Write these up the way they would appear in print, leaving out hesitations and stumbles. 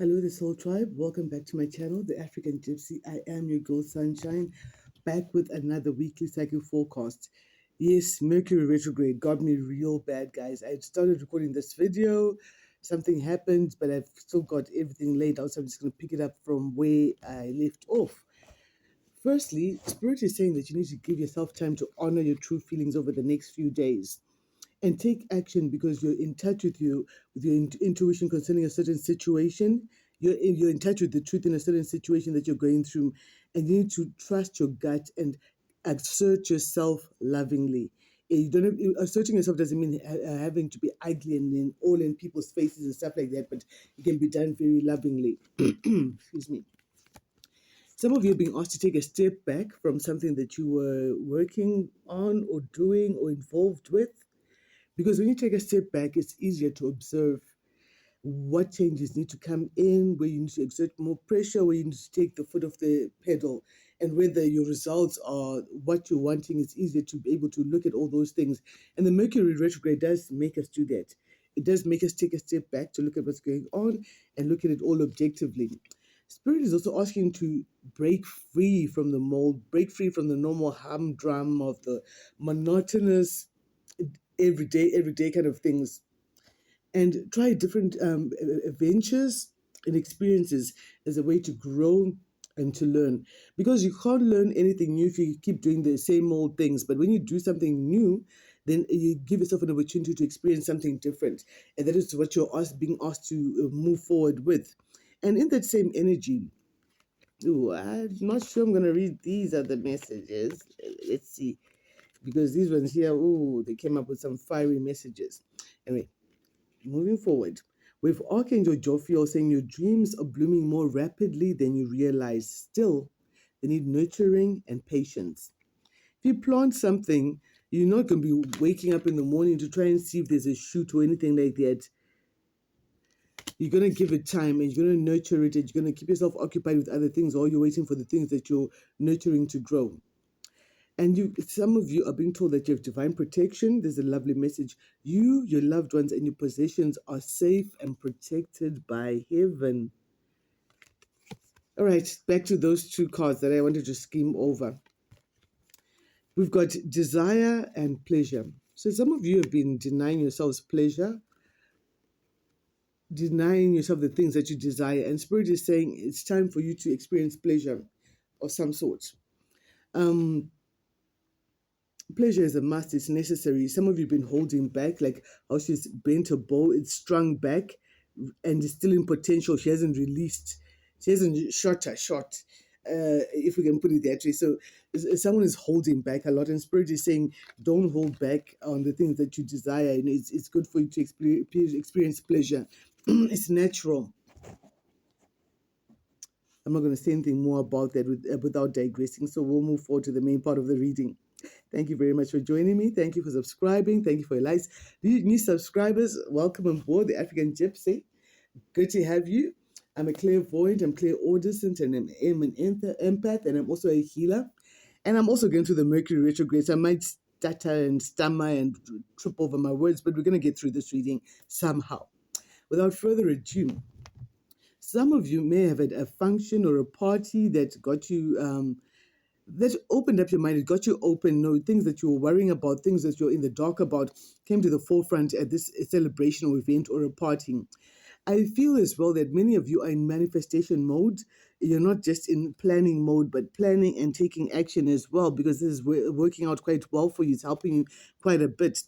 Hello, the Soul Tribe. Welcome back to my channel, The African Gypsy. I am your girl Sunshine, back with another weekly cycle forecast. Yes, Mercury retrograde got me real bad, guys. I started recording this video, something happened, but I've still got everything laid out, so I'm just going to pick it up from where I left off. Firstly, Spirit is saying that you need to give yourself time to honor your true feelings over the next few days and take action because you're in touch with your intuition concerning a certain situation. You're in touch with the truth in a certain situation that you're going through, and you need to trust your gut and assert yourself lovingly. You don't have, asserting yourself doesn't mean having to be ugly and all in people's faces and stuff like that, but it can be done very lovingly. Excuse me. Some of you are being asked to take a step back from something that you were working on or doing or involved with, because when you take a step back, it's easier to observe what changes need to come in, where you need to exert more pressure, where you need to take the foot off the pedal, and whether your results are what you're wanting. It's easier to be able to look at all those things. And the Mercury retrograde does make us do that. It does make us take a step back to look at what's going on and look at it all objectively. Spirit is also asking to break free from the mold, break free from the normal humdrum of the monotonous everyday kind of things, and try different adventures and experiences as a way to grow and to learn, because you can't learn anything new if you keep doing the same old things. But when you do something new, then you give yourself an opportunity to experience something different, and that is what you're being asked to move forward with. And in that same energy, ooh, I'm not sure I'm going to read these other messages. Let's see, because these ones here, ooh, they came up with some fiery messages. Anyway, moving forward, with Archangel Jophiel saying your dreams are blooming more rapidly than you realize. Still, they need nurturing and patience. If you plant something, you're not going to be waking up in the morning to try and see if there's a shoot or anything like that. You're going to give it time and you're going to nurture it, and you're going to keep yourself occupied with other things, or you're waiting for the things that you're nurturing to grow. And some of you are being told that you have divine protection. There's a lovely message. You, your loved ones, and your possessions are safe and protected by heaven. All right, back to those two cards that I wanted to skim over. We've got desire and pleasure. So some of you have been denying yourselves pleasure, denying yourself the things that you desire. And Spirit is saying it's time for you to experience pleasure of some sort. Pleasure is a must, it's necessary. Some of you have been holding back, like how she's bent her bow, it's strung back and is still in potential. She hasn't released, she hasn't shot her shot, if we can put it that way. So someone is holding back a lot, and Spirit is saying, don't hold back on the things that you desire. And it's good for you to experience pleasure. It's natural. I'm not going to say anything more about that without digressing. So we'll move forward to the main part of the reading. Thank you very much for joining me. Thank you for subscribing. Thank you for your likes. New subscribers, welcome on board, the African Gypsy. Good to have you. I'm a clairvoyant, I'm clairaudient, and I'm an empath, and I'm also a healer. And I'm also going through the Mercury retrograde, so I might stutter and stammer and trip over my words, but we're going to get through this reading somehow. Without further ado, some of you may have had a function or a party that got you that opened up your mind. It got you open. No, things that you were worrying about, things that you're in the dark about, came to the forefront at this celebration or event or a party. I feel as well that many of you are in manifestation mode. You're not just in planning mode, but planning and taking action as well, because this is working out quite well for you. It's helping you quite a bit.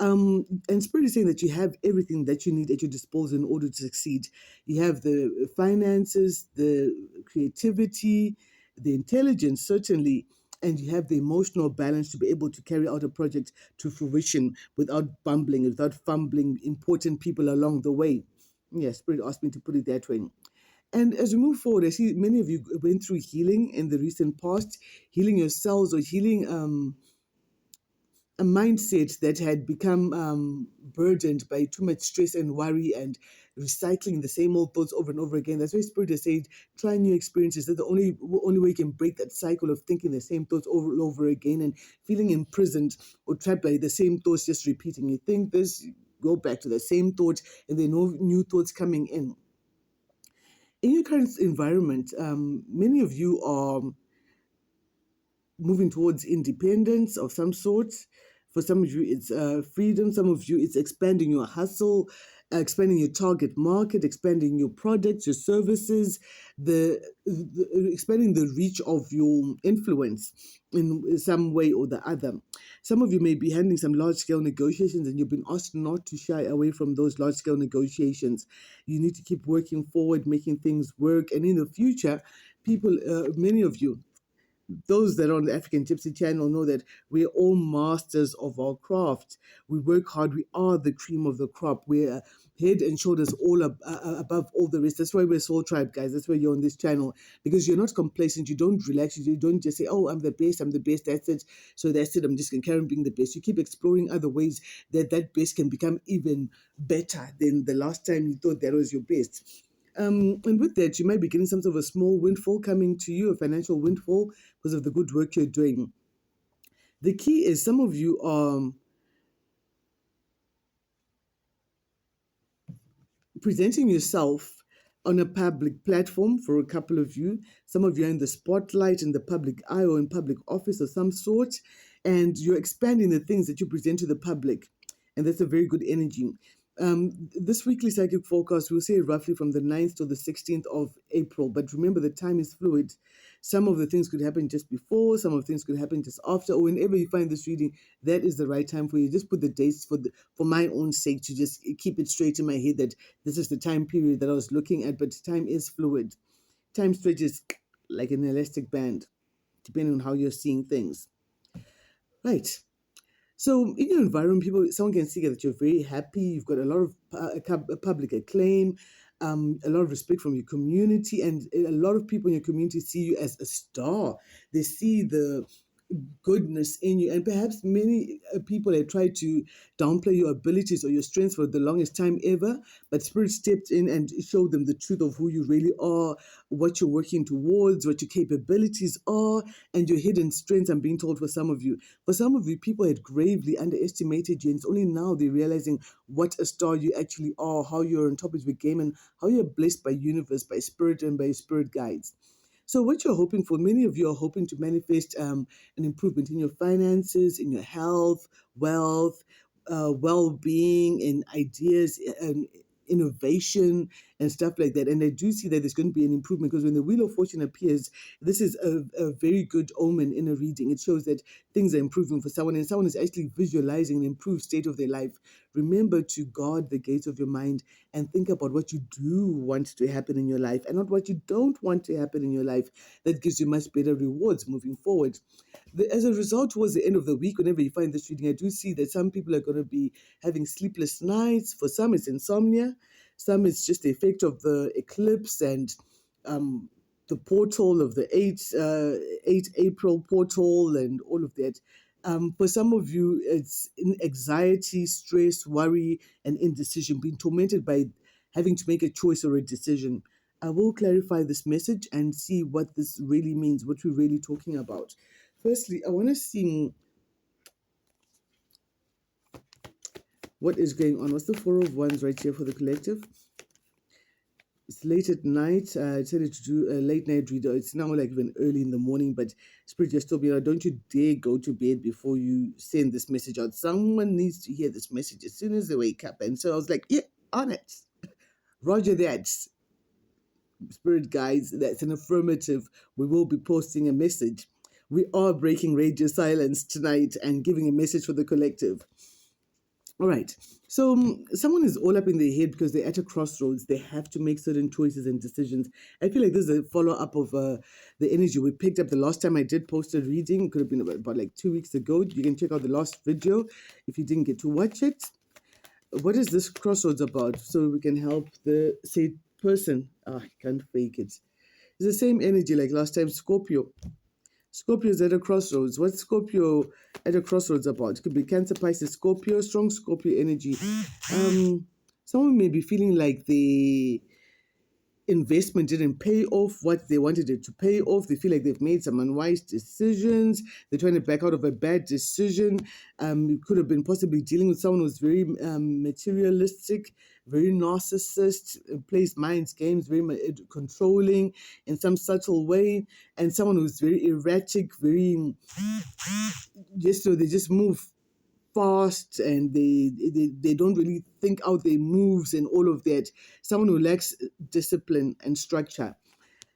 And Spirit is saying that you have everything that you need at your disposal in order to succeed. You have the finances, the creativity, the intelligence, certainly, and you have the emotional balance to be able to carry out a project to fruition without bumbling, without fumbling important people along the way. Yes, Spirit asked me to put it that way. And as we move forward, I see many of you went through healing in the recent past, healing yourselves or healing a mindset that had become burdened by too much stress and worry and recycling the same old thoughts over and over again. That's why Spirit has said, try new experiences. That's the only way you can break that cycle of thinking the same thoughts over and over again and feeling imprisoned or trapped by the same thoughts, just repeating. You think this, go back to the same thought, and there are no new thoughts coming in. In your current environment, many of you are moving towards independence of some sort. For some of you, it's freedom. Some of you, it's expanding your hustle, expanding your target market, expanding your products, your services, expanding the reach of your influence in some way or the other. Some of you may be handling some large scale negotiations, and you've been asked not to shy away from those large scale negotiations. You need to keep working forward, making things work, and in the future, people, many of you, those that are on the African Gypsy channel know that we're all masters of our craft. We work hard. We are the cream of the crop. We're head and shoulders above all the rest. That's why we're Soul Tribe, guys. That's why you're on this channel, because you're not complacent. You don't relax. You don't just say, oh, I'm the best. I'm the best. That's it. So that's it. I'm just going to carry on being the best. You keep exploring other ways that best can become even better than the last time you thought that was your best. And with that, you might be getting some sort of a small windfall coming to you, a financial windfall, because of the good work you're doing. The key is some of you are presenting yourself on a public platform. For a couple of you, some of you are in the spotlight, in the public eye, or in public office of some sort, and you're expanding the things that you present to the public. And that's a very good energy. This weekly psychic forecast, we'll say roughly from the 9th to the 16th of April. But remember, the time is fluid. Some of the things could happen just before, some of the things could happen just after, or whenever you find this reading, that is the right time for you. Just put the dates for my own sake, to just keep it straight in my head that this is the time period that I was looking at, but time is fluid. Time stretches like an elastic band, depending on how you're seeing things. Right. So in your environment, someone can see that you're very happy. You've got a lot of public acclaim, a lot of respect from your community, and a lot of people in your community see you as a star. They see the goodness in you, and perhaps many people have tried to downplay your abilities or your strengths for the longest time ever, but Spirit stepped in and showed them the truth of who you really are, what you're working towards, what your capabilities are, and your hidden strengths. I'm being told, for some of you, people had gravely underestimated you, and it's only now they're realizing what a star you actually are, how you're on top of your game, and how you're blessed by universe, by Spirit, and by Spirit guides. So what you're hoping for, many of you are hoping to manifest an improvement in your finances, in your health, wealth, well-being, and ideas and innovation and stuff like that. And I do see that there's going to be an improvement, because when the Wheel of Fortune appears, this is a very good omen in a reading. It shows that things are improving for someone, and someone is actually visualizing an improved state of their life. Remember to guard the gates of your mind and think about what you do want to happen in your life, and not what you don't want to happen in your life. That gives you much better rewards moving forward. As a result, towards the end of the week, whenever you find this reading, I do see that some people are going to be having sleepless nights. For some, it's insomnia. Some, it's just the effect of the eclipse and the portal of the 8 April portal and all of that. For some of you, it's in anxiety, stress, worry, and indecision, being tormented by having to make a choice or a decision. I will clarify this message and see what this really means, what we're really talking about. Firstly, I want to see what is going on. What's the Four of Wands right here for the collective? It's late at night. I decided to do a late night reader. It's now like even early in the morning, but Spirit just told me, don't you dare go to bed before you send this message out. Someone needs to hear this message as soon as they wake up. And so I was like, yeah, on it. Roger that. Spirit guides, that's an affirmative. We will be posting a message. We are breaking radio silence tonight and giving a message for the collective. All right. So someone is all up in their head because they're at a crossroads. They have to make certain choices and decisions. I feel like this is a follow-up of the energy we picked up the last time I did post a reading. It could have been about like 2 weeks ago. You can check out the last video if you didn't get to watch it. What is this crossroads about? So we can help the said person. I can't fake it. It's the same energy like last time, Scorpio. Scorpio's at a crossroads. What's Scorpio at a crossroads about? It could be Cancer, Pisces, Scorpio, strong Scorpio energy. Someone may be feeling like the investment didn't pay off what they wanted it to pay off. They feel like they've made some unwise decisions. They're trying to back out of a bad decision. It could have been possibly dealing with someone who's very materialistic, very narcissist, plays minds games, very controlling in some subtle way, and someone who's very erratic, very just so they just move fast and they don't really think out their moves and all of that. Someone who lacks discipline and structure.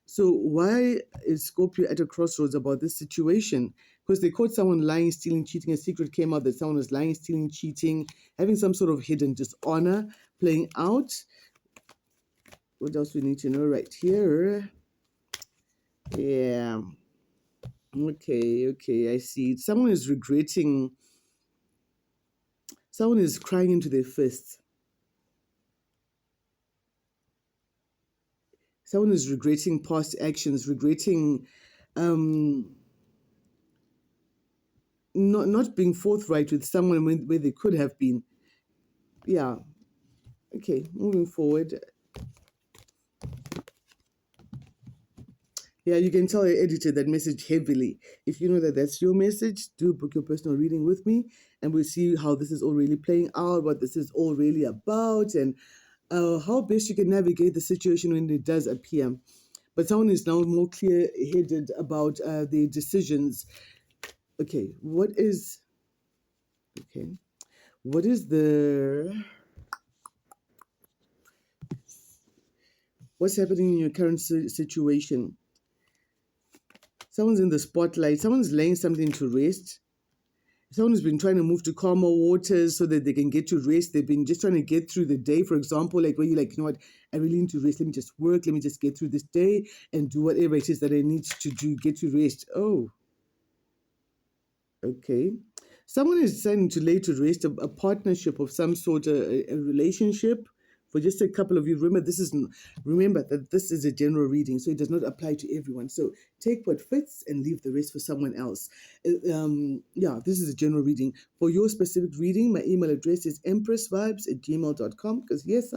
So why is Scorpio at a crossroads about this situation? Because they caught someone lying, stealing, cheating. A secret came out that someone was lying, stealing, cheating, having some sort of hidden dishonor playing out. What else we need to know right here? Yeah. Okay, I see. Someone is regretting, someone is crying into their fists. Someone is regretting past actions, regretting not being forthright with someone where they could have been. Yeah. Okay, moving forward. Yeah, you can tell I edited that message heavily. If you know that that's your message, do book your personal reading with me, and we'll see how this is all really playing out, what this is all really about, and how best you can navigate the situation when it does appear. But someone is now more clear-headed about their decisions. Okay, okay? What is what's happening in your current situation? Someone's in the spotlight. Someone's laying something to rest. Someone who's been trying to move to calmer waters so that they can get to rest. They've been just trying to get through the day, for example, like where you're like, you know what, I really need to rest. Let me just work. Let me just get through this day and do whatever it is that I need to do, get to rest. Oh, okay. Someone is deciding to lay to rest a partnership of some sort, a relationship. For just a couple of you, remember that this is a general reading, so it does not apply to everyone. So take what fits and leave the rest for someone else. Yeah, this is a general reading. For your specific reading, my email address is empressvibes@gmail.com, because yes,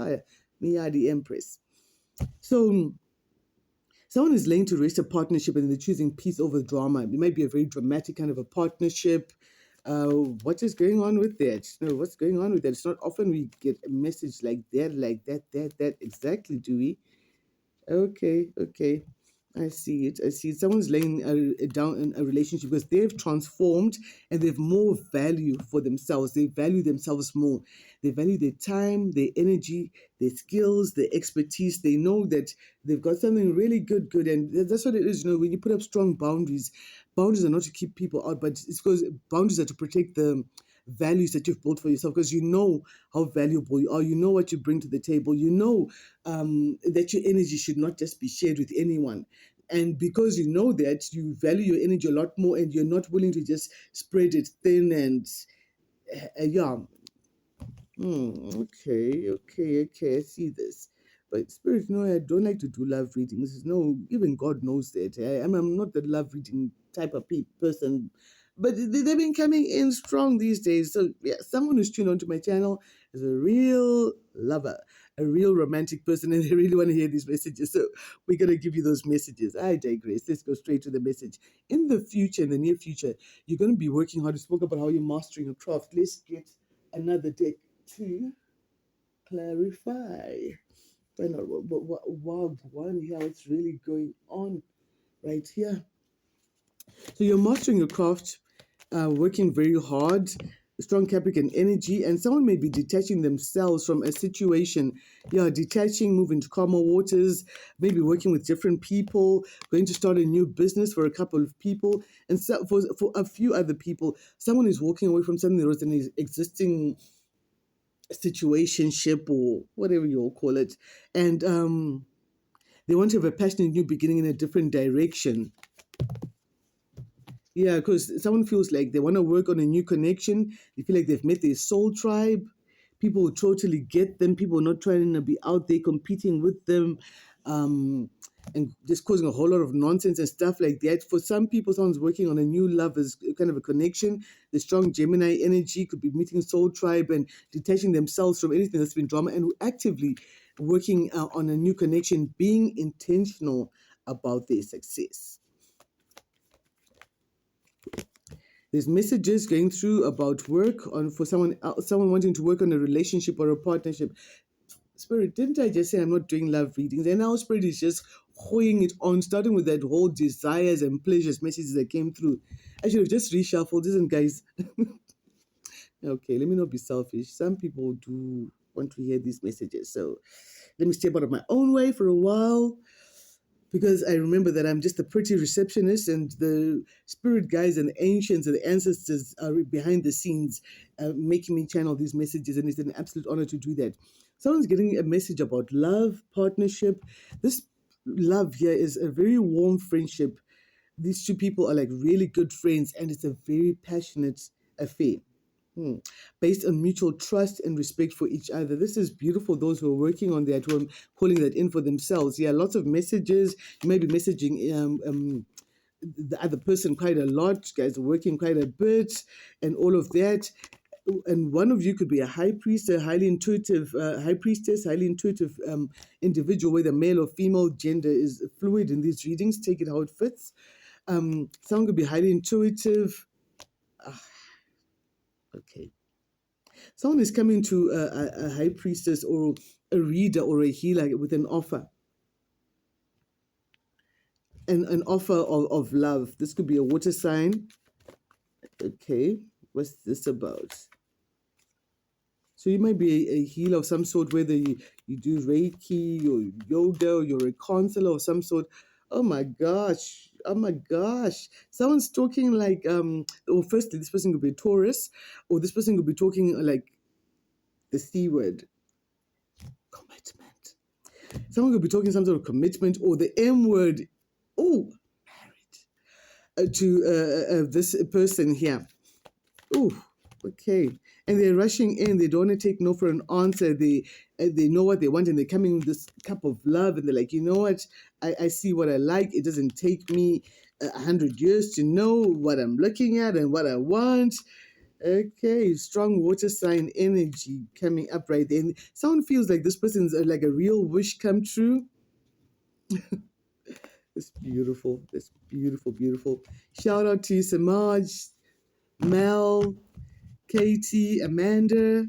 me are the Empress. So someone is laying to rest a partnership and they're choosing peace over drama. It might be a very dramatic kind of a partnership. What is going on with that? No, what's going on with that? It's not often we get a message like that exactly, do we? Okay. I see it. I see it. Someone's laying down in a relationship because they've transformed and they've more value for themselves. They value themselves more. They value their time, their energy, their skills, their expertise. They know that they've got something really good. And that's what it is. You know, when you put up strong boundaries, boundaries are not to keep people out, but it's because boundaries are to protect the values that you've built for yourself, because you know how valuable you are, you know what you bring to the table, you know that your energy should not just be shared with anyone. And because you know that, you value your energy a lot more and you're not willing to just spread it thin and yeah. Okay, I see this. But Spirit, no, I don't like to do love readings. No, even God knows that. I'm not the love reading type of person. But they've been coming in strong these days. So, yeah, someone who's tuned onto my channel is a real lover, a real romantic person, and they really want to hear these messages. So, we're going to give you those messages. I digress. Let's go straight to the message. In the future, in the near future, you're going to be working hard. You spoke about how you're mastering your craft. Let's get another deck to clarify. Find out one here, what's really going on right here. So you're mastering your craft, working very hard, strong Capricorn energy, and someone may be detaching themselves from a situation. Yeah, detaching, moving to calmer waters, maybe working with different people, going to start a new business for a couple of people, and so for a few other people, someone is walking away from something that was an existing situationship or whatever you'll call it, and they want to have a passionate new beginning in a different direction. Yeah, because someone feels like they want to work on a new connection. They feel like they've met their soul tribe. People will totally get them. People are not trying to be out there competing with them, and just causing a whole lot of nonsense and stuff like that. For some people, someone's working on a new love as kind of a connection. The strong Gemini energy could be meeting soul tribe and detaching themselves from anything that's been drama and actively working on a new connection, being intentional about their success. There's messages going through about work on for someone wanting to work on a relationship or a partnership. Spirit, didn't I just say I'm not doing love readings? And now Spirit is just hoing it on, starting with that whole desires and pleasures messages that came through. I should have just reshuffled, isn't guys? Okay, let me not be selfish. Some people do want to hear these messages. So let me step out of my own way for a while, because I remember that I'm just a pretty receptionist, and the spirit guides and the ancients and the ancestors are behind the scenes making me channel these messages, and it's an absolute honor to do that. Someone's getting a message about love, partnership. This love here is a very warm friendship. These two people are like really good friends, and it's a very passionate affair. Based on mutual trust and respect for each other. This is beautiful. Those who are working on that, who are calling that in for themselves. Yeah, lots of messages. You may be messaging the other person quite a lot. You guys are working quite a bit and all of that. And one of you could be a high priest, a highly intuitive high priestess, highly intuitive individual, whether male or female. Gender is fluid in these readings. Take it how it fits. Someone could be highly intuitive. Okay. Someone is coming to a high priestess or a reader or a healer with an offer. An offer of love. This could be a water sign. Okay. What's this about? So you might be a healer of some sort, whether you do Reiki or yoga, or you're a counselor of some sort. Oh my gosh. Oh my gosh. Someone's talking like, or firstly, this person could be a Taurus, or this person could be talking like the C word, commitment. Someone could be talking some sort of commitment, or the M word, oh, married, to this person here. Oh, okay. And they're rushing in. They don't want to take no for an answer. They know what they want, and they're coming with this cup of love, and they're like, you know what? I see what I like. It doesn't take me 100 years to know what I'm looking at and what I want. Okay, strong water sign energy coming up right there. And someone feels like this person's like a real wish come true. It's beautiful. It's beautiful, beautiful. Shout out to Samaj, Mel, Katie, Amanda.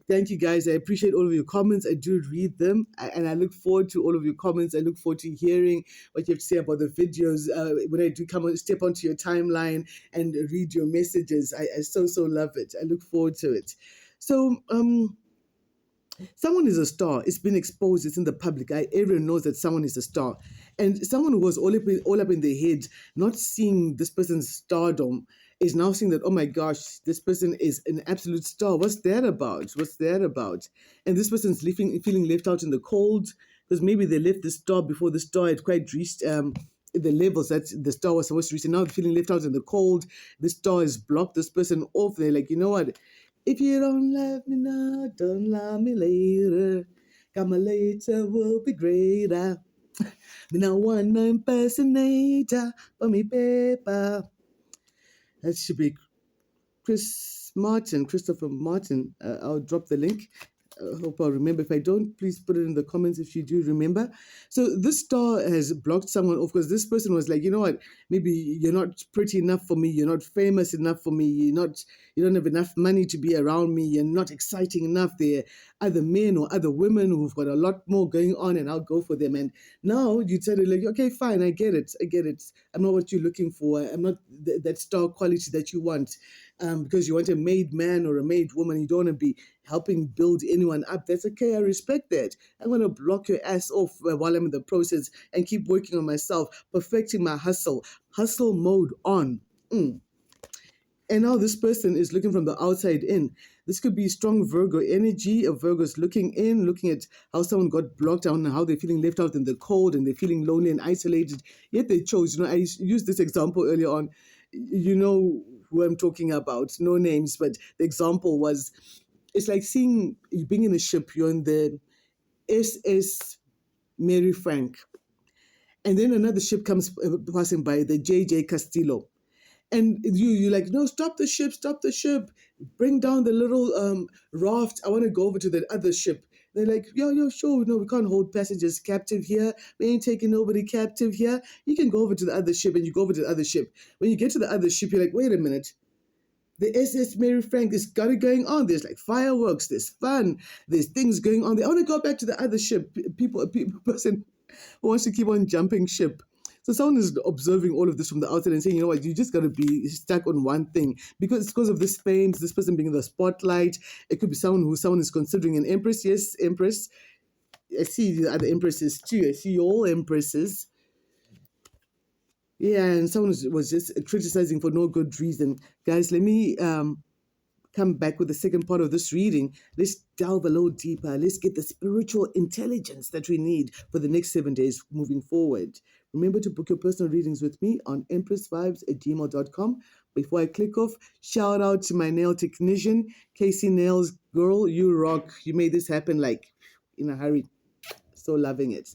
Thank you guys. I appreciate all of your comments. I do read them, and I look forward to all of your comments. I look forward to hearing what you have to say about the videos. When I do come on, step onto your timeline and read your messages, I so love it. I look forward to it. So, someone is a star. It's been exposed. It's in the public eye. Everyone knows that someone is a star. And someone who was all up in their head, not seeing this person's stardom, is now seeing that, oh my gosh, this person is an absolute star. What's that about? What's that about? And this person's feeling left out in the cold, because maybe they left the star before the star had quite reached the levels that the star was supposed to reach. And now they're feeling left out in the cold. The star has blocked this person off. They're like, you know what? If you don't love me now, don't love me later. Got my later will be greater. Me now one impersonator for me paper. That should be Christopher Martin. I'll drop the link. I hope I'll remember. If I don't, please put it in the comments if you do remember. So this star has blocked someone off because this person was like, you know what, maybe you're not pretty enough for me, you're not famous enough for me, you don't have enough money to be around me, you're not exciting enough. There are other men or other women who've got a lot more going on, and I'll go for them. And now you tell it like, okay, fine, I get it. I'm not what you're looking for. I'm not that star quality that you want. Because you want a made man or a made woman, you don't want to be helping build anyone up. That's okay. I respect that. I'm going to block your ass off while I'm in the process and keep working on myself, perfecting my hustle mode on. And now this person is looking from the outside in. This could be strong Virgo energy. Of Virgo's looking in, looking at how someone got blocked out and how they're feeling left out in the cold and they're feeling lonely and isolated. Yet they chose. I used this example earlier on. You know who I'm talking about. No names, but the example was, it's like seeing you being in a ship. You're in the SS Mary Frank, and then another ship comes passing by, the JJ Castillo. And you're like, no, stop the ship, bring down the little raft. I want to go over to the other ship. They're like, yo, sure, no, we can't hold passengers captive here. We ain't taking nobody captive here. You can go over to the other ship, and you go over to the other ship. When you get to the other ship, you're like, wait a minute. The SS Mary Frank is got it going on. There's like fireworks, there's fun, there's things going on. They want to go back to the other ship. People, person who wants to keep on jumping ship. So someone is observing all of this from the outside and saying, you know what, you just got to be stuck on one thing because it's because of this fame, this person being in the spotlight. It could be someone is considering an empress. Yes, empress. I see the other empresses too. I see all empresses. Yeah, and someone was just criticizing for no good reason. Guys, let me come back with the second part of this reading. Let's delve a little deeper. Let's get the spiritual intelligence that we need for the next 7 days moving forward. Remember to book your personal readings with me on empressvibes@gmail.com. Before I click off, shout out to my nail technician, Casey Nails. Girl, you rock. You made this happen like in a hurry. So loving it.